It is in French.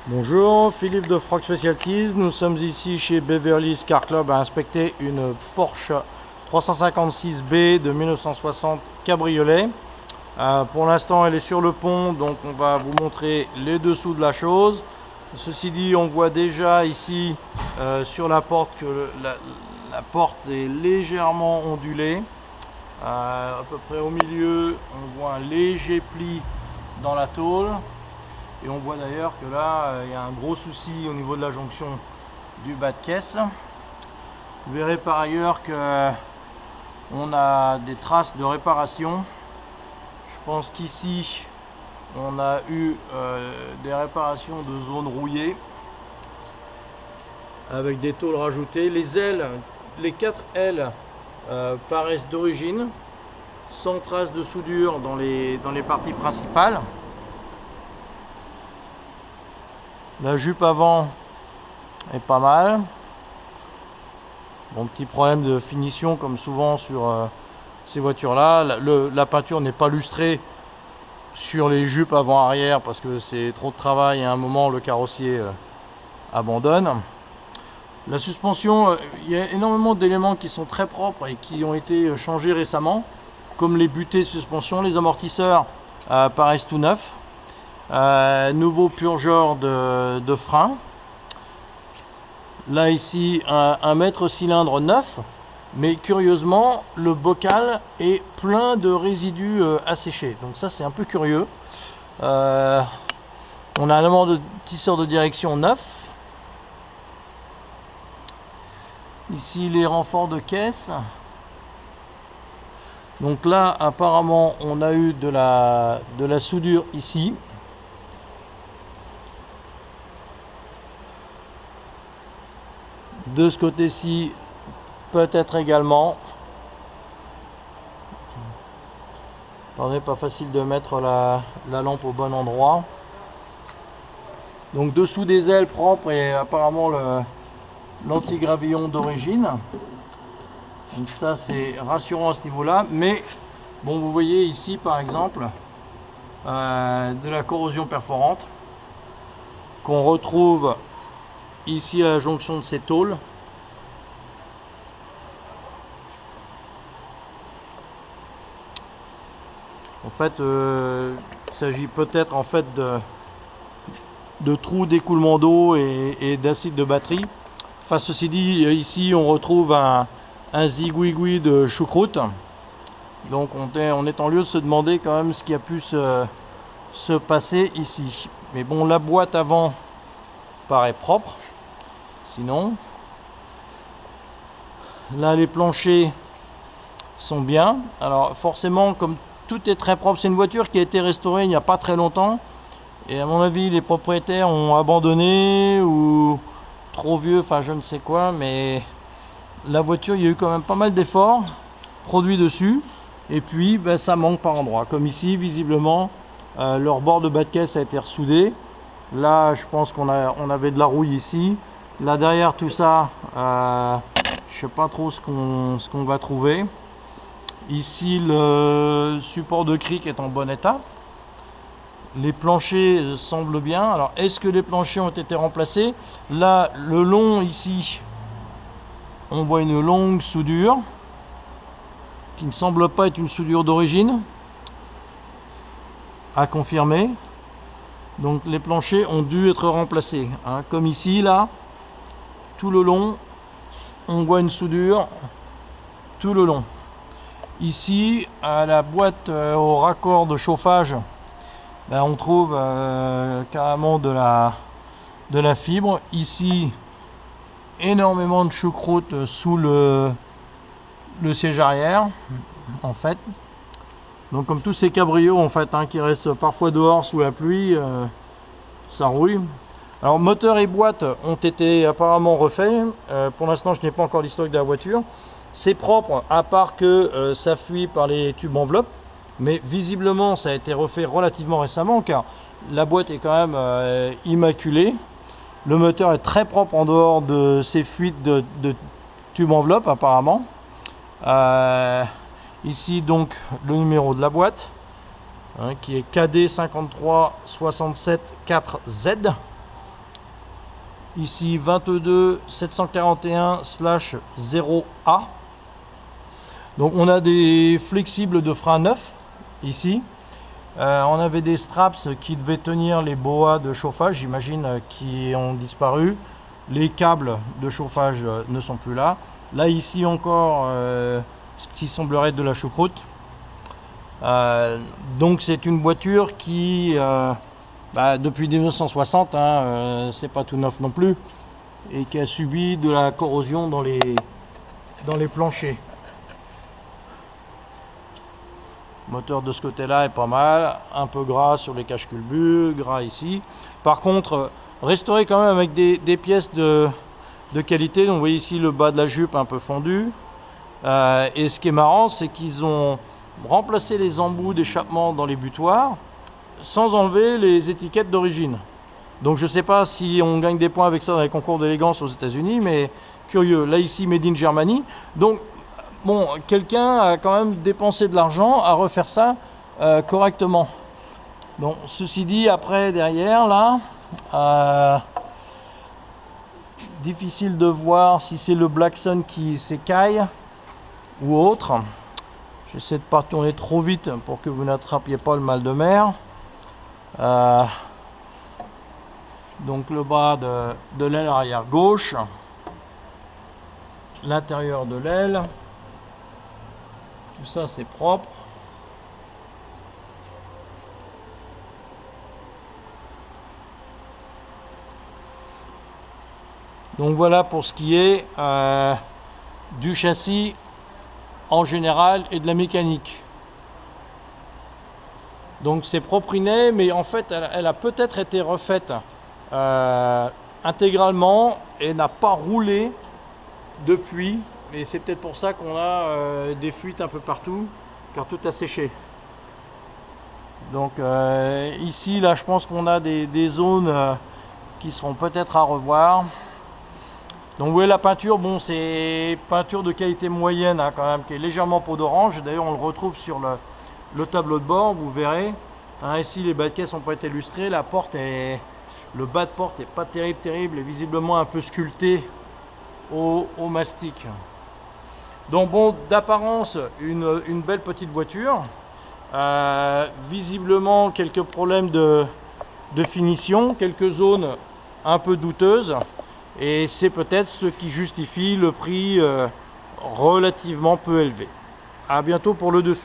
Bonjour, Philippe de Frog Specialties. Nous sommes ici chez Beverly's Car Club à inspecter une Porsche 356B de 1960 cabriolet. Pour l'instant, elle est sur le pont, donc on va vous montrer les dessous de la chose. Ceci dit, on voit déjà ici sur la porte que la porte est légèrement ondulée. À peu près au milieu, on voit un léger pli dans la tôle. Et on voit d'ailleurs que là, il y a un gros souci au niveau de la jonction du bas de caisse. Vous verrez par ailleurs que on a des traces de réparation. Je pense qu'ici, on a eu des réparations de zones rouillées avec des tôles rajoutées. Les ailes, les 4 ailes paraissent d'origine, sans traces de soudure dans les parties principales. La jupe avant est pas mal. Bon, petit problème de finition comme souvent sur ces voitures là. La peinture n'est pas lustrée sur les jupes avant-arrière parce que c'est trop de travail et à un moment le carrossier abandonne. La suspension, il y a énormément d'éléments qui sont très propres et qui ont été changés récemment, comme les butées de suspension. Les amortisseurs paraissent tout neufs. Nouveau purgeur de frein. Là ici un mètre cylindre neuf, mais curieusement le bocal est plein de résidus asséchés, donc ça c'est un peu curieux. On a un amortisseur de direction neuf. Ici les renforts de caisse. Donc là apparemment on a eu de la soudure ici. De ce côté-ci, peut-être également. Attendez, pas facile de mettre la lampe au bon endroit. Donc dessous des ailes propres et apparemment l'anti-gravillon d'origine. Donc ça c'est rassurant à ce niveau-là. Mais bon, vous voyez ici par exemple de la corrosion perforante qu'on retrouve ici à la jonction de ces tôles. En fait, il s'agit peut-être en fait de trous d'écoulement d'eau et d'acide de batterie. Enfin, ceci dit, ici on retrouve un zigouigoui de choucroute. Donc on est en lieu de se demander quand même ce qui a pu se passer ici. Mais bon, la boîte avant paraît propre. Sinon, là les planchers sont bien. Alors forcément, comme tout est très propre, c'est une voiture qui a été restaurée il n'y a pas très longtemps. Et à mon avis, les propriétaires ont abandonné ou trop vieux, enfin je ne sais quoi. Mais la voiture, il y a eu quand même pas mal d'efforts produits dessus. Et puis, ben, ça manque par endroits. Comme ici, visiblement, leur bord de bas de caisse a été ressoudé. Là, je pense qu'on avait de la rouille ici. Là derrière tout ça, je sais pas trop ce qu'on va trouver. Ici le support de cric est en bon état. Les planchers semblent bien. Alors est-ce que les planchers ont été remplacés? Là le long ici, on voit une longue soudure qui ne semble pas être une soudure d'origine. À confirmer. Donc les planchers ont dû être remplacés, hein. Comme ici là. Tout le long, on voit une soudure tout le long. Ici, à la boîte au raccord de chauffage, ben, on trouve carrément de la fibre. Ici, énormément de choucroute sous le siège arrière, en fait. Donc comme tous ces cabrios en fait, hein, qui restent parfois dehors sous la pluie, ça rouille. Alors moteur et boîte ont été apparemment refaits. Pour l'instant je n'ai pas encore l'historique de la voiture. C'est propre à part que ça fuit par les tubes enveloppes. Mais visiblement ça a été refait relativement récemment car la boîte est quand même immaculée. Le moteur est très propre en dehors de ces fuites de tubes enveloppes apparemment. Ici donc le numéro de la boîte. Qui est KD 53 67 4Z. ici 22 741/0A. Donc on a des flexibles de frein neufs ici. On avait des straps qui devaient tenir les boas de chauffage, j'imagine, qui ont disparu. Les câbles de chauffage ne sont plus là. Là ici encore ce qui semblerait être de la choucroute. Donc c'est une voiture qui depuis 1960, c'est pas tout neuf non plus, et qui a subi de la corrosion dans les planchers. Le moteur de ce côté là est pas mal, un peu gras sur les caches-culbus, gras ici. Par contre restauré quand même avec des pièces de qualité. Donc vous voyez ici le bas de la jupe un peu fondu, et ce qui est marrant, c'est qu'ils ont remplacé les embouts d'échappement dans les butoirs sans enlever les étiquettes d'origine. Donc je sais pas si on gagne des points avec ça dans les concours d'élégance aux États-Unis, mais curieux. Là ici made in Germany. Donc bon, quelqu'un a quand même dépensé de l'argent à refaire ça correctement. Bon, ceci dit, après derrière là, difficile de voir si c'est le Black Sun qui s'écaille ou autre. J'essaie de ne pas tourner trop vite pour que vous n'attrapiez pas le mal de mer. Donc le bas de l'aile arrière gauche, l'intérieur de l'aile, tout ça c'est propre. Donc voilà pour ce qui est du châssis en général et de la mécanique. Donc c'est propriné, mais en fait elle a peut-être été refaite intégralement et n'a pas roulé depuis, et c'est peut-être pour ça qu'on a des fuites un peu partout, car tout a séché. Donc ici là je pense qu'on a des zones qui seront peut-être à revoir. Donc vous voyez la peinture, bon c'est peinture de qualité moyenne quand même, qui est légèrement peau d'orange. D'ailleurs on le retrouve sur le tableau de bord, vous verrez. Ici les bas de caisse n'ont pas été illustrés, le bas de porte n'est pas terrible, et visiblement un peu sculpté au mastic. Donc bon, d'apparence une belle petite voiture. Visiblement quelques problèmes de finition, quelques zones un peu douteuses. Et c'est peut-être ce qui justifie le prix relativement peu élevé. À bientôt pour le dessus.